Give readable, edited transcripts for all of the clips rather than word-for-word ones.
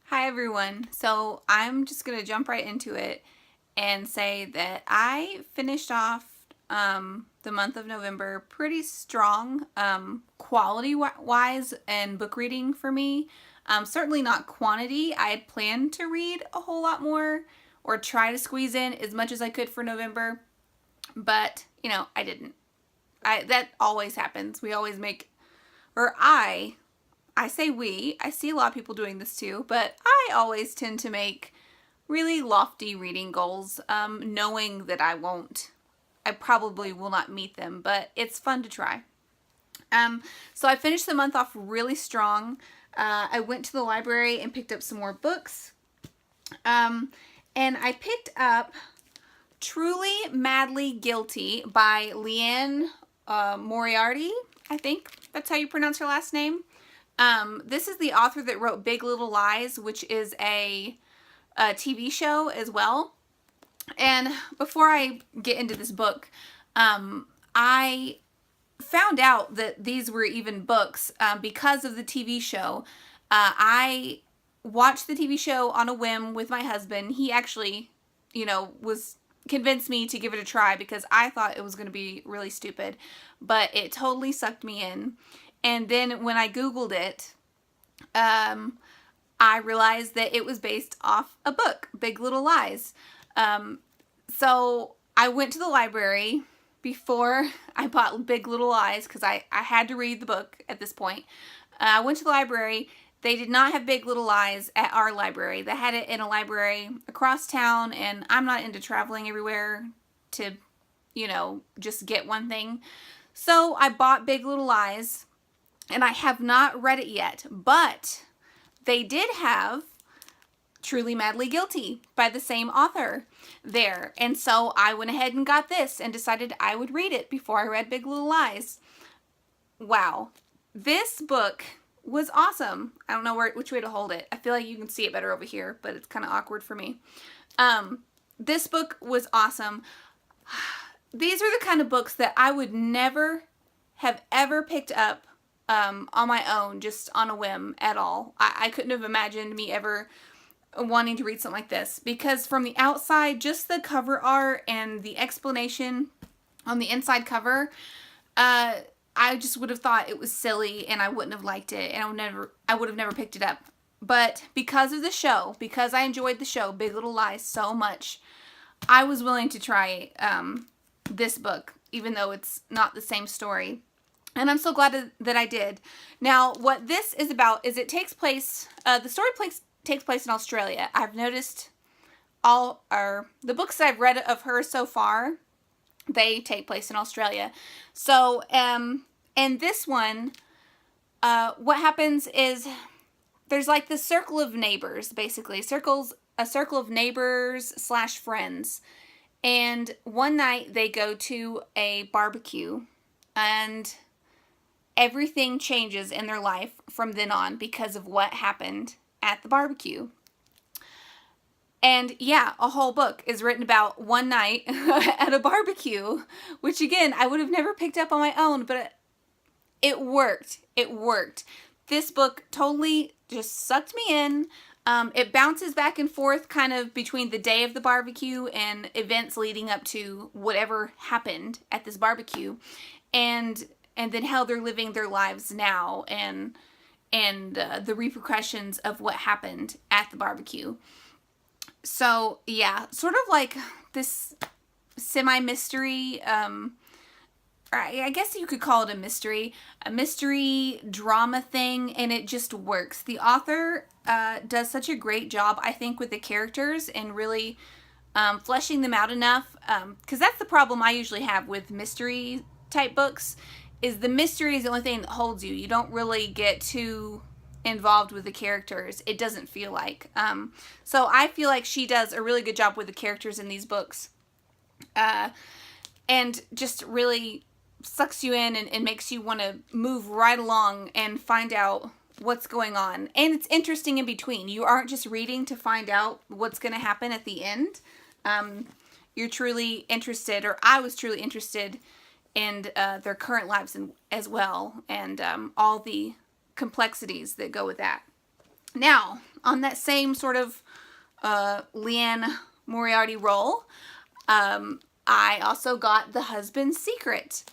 Hi everyone. So I'm just going to jump right into it and say that I finished off the month of November pretty strong, quality wise and book reading for me. Certainly not quantity. I had planned to read a whole lot more or try to squeeze in as much as I could for November, but I didn't. That always happens. We always make, or I say we, I see a lot of people doing this too, but I always tend to make really lofty reading goals, knowing that I probably will not meet them, but it's fun to try. So I finished the month off really strong. I went to the library and picked up some more books. And I picked up Truly Madly Guilty by Liane Moriarty, I think that's how you pronounce her last name. This is the author that wrote Big Little Lies, which is a TV show as well. And before I get into this book, I found out that these were even books because of the TV show. I watched the TV show on a whim with my husband. He actually, was convinced me to give it a try because I thought it was going to be really stupid, but it totally sucked me in. And then when I Googled it, I realized that it was based off a book, Big Little Lies. So I went to the library before I bought Big Little Lies because I had to read the book at this point. I went to the library. They did not have Big Little Lies at our library. They had it in a library across town, and I'm not into traveling everywhere to, just get one thing. So I bought Big Little Lies, and I have not read it yet, but they did have Truly Madly Guilty by the same author there. And so I went ahead and got this and decided I would read it before I read Big Little Lies. Wow. This book was awesome. I don't know which way to hold it. I feel like you can see it better over here, but it's kind of awkward for me. This book was awesome. These are the kind of books that I would never have ever picked up on my own, just on a whim at all. I couldn't have imagined me ever wanting to read something like this, because from the outside, just the cover art and the explanation on the inside cover, I just would have thought it was silly and I wouldn't have liked it, and I would have never picked it up. But because of the show, because I enjoyed the show Big Little Lies so much, I was willing to try this book, even though it's not the same story. And I'm so glad that I did. Now, what this is about is it takes place, the story takes place in Australia. I've noticed the books that I've read of her so far, they take place in Australia. So, and this one, what happens is there's like this circle of neighbors, basically. A circle of neighbors / friends. And one night they go to a barbecue, and everything changes in their life from then on because of what happened at the barbecue. And yeah, a whole book is written about one night at a barbecue, which again, I would have never picked up on my own, but it worked. It worked. This book totally just sucked me in. It bounces back and forth kind of between the day of the barbecue and events leading up to whatever happened at this barbecue, and then how they're living their lives now, and the repercussions of what happened at the barbecue. So yeah, sort of like this semi-mystery, I guess you could call it a mystery drama thing, and it just works. The author does such a great job, I think, with the characters and really fleshing them out enough, because that's the problem I usually have with mystery type books, is the mystery is the only thing that holds you. You don't really get too involved with the characters. It doesn't feel like. So I feel like she does a really good job with the characters in these books. And just really sucks you in and makes you want to move right along and find out what's going on. And it's interesting in between. You aren't just reading to find out what's going to happen at the end. You're truly interested, or I was truly interested in their current lives as well, and all the complexities that go with that. Now, on that same sort of Liane Moriarty role, I also got The Husband's Secret.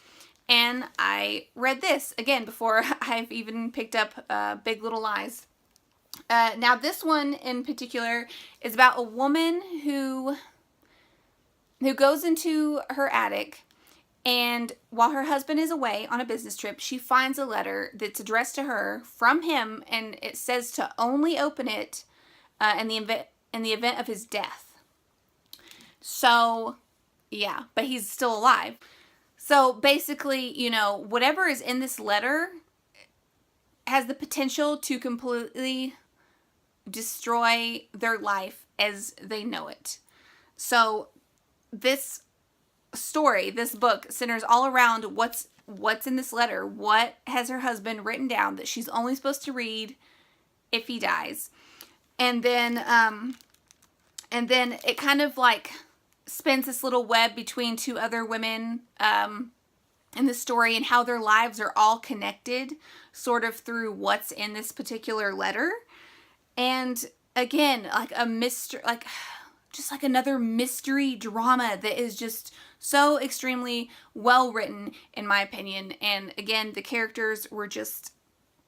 And I read this, again, before I've even picked up Big Little Lies. Now, this one in particular is about a woman who goes into her attic, and while her husband is away on a business trip, she finds a letter that's addressed to her from him, and it says to only open it in the event of his death. So, yeah, but he's still alive. So basically, you know, whatever is in this letter has the potential to completely destroy their life as they know it. So this story, this book, centers all around what's in this letter. What has her husband written down that she's only supposed to read if he dies? And then it kind of like spins this little web between two other women in the story, and how their lives are all connected sort of through what's in this particular letter. And again, like a mystery, like just like another mystery drama that is just so extremely well written, in my opinion. And again, the characters were just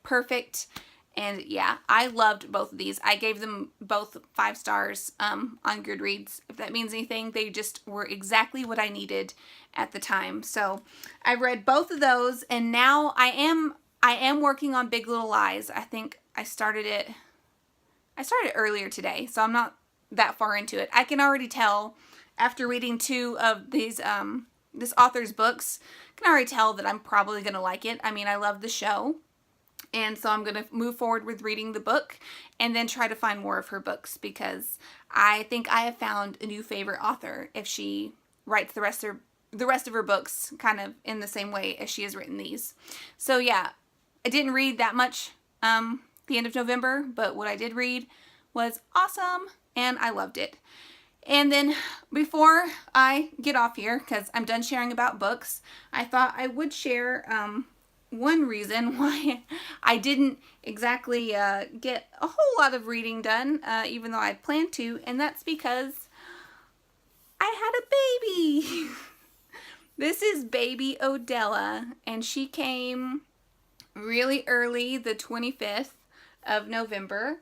perfect. And yeah, I loved both of these. I gave them both 5 stars on Goodreads. If that means anything, they just were exactly what I needed at the time. So I read both of those, and now I am working on Big Little Lies. I think I started it earlier today, so I'm not that far into it. I can already tell after reading 2 of these this author's books, I can already tell that I'm probably going to like it. I mean, I love the show. And so I'm going to move forward with reading the book and then try to find more of her books, because I think I have found a new favorite author if she writes the rest of her books kind of in the same way as she has written these. So yeah, I didn't read that much the end of November, but what I did read was awesome and I loved it. And then before I get off here, because I'm done sharing about books, I thought I would share one reason why I didn't exactly get a whole lot of reading done, even though I had planned to, and that's because I had a baby. This is baby Odella, and she came really early, the 25th of November,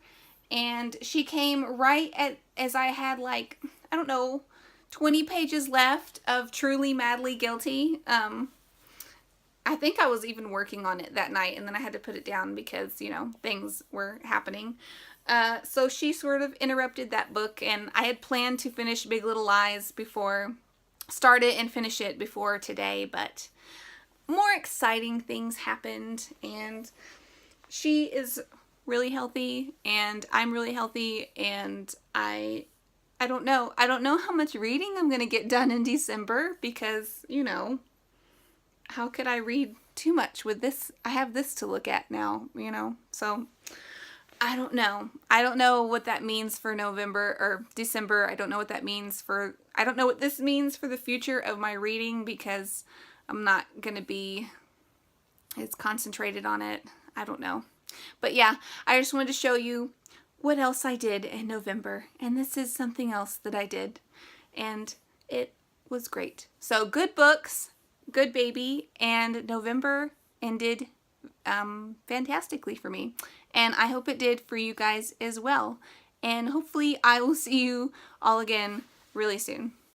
and she came right as I had, like, I don't know, 20 pages left of Truly Madly Guilty. I think I was even working on it that night, and then I had to put it down because, you know, things were happening. So she sort of interrupted that book, and I had planned to finish Big Little Lies start it and finish it before today, but more exciting things happened, and she is really healthy, and I'm really healthy, and I don't know. I don't know how much reading I'm going to get done in December because, you know, how could I read too much with this? I have this to look at now, you know, so I don't know. I don't know what that means for November or December. I don't know what this means for the future of my reading, because I'm not going to be as concentrated on it. I don't know. But yeah, I just wanted to show you what else I did in November. And this is something else that I did. And it was great. So good books, good baby, and November ended fantastically for me. And I hope it did for you guys as well. And hopefully I will see you all again really soon.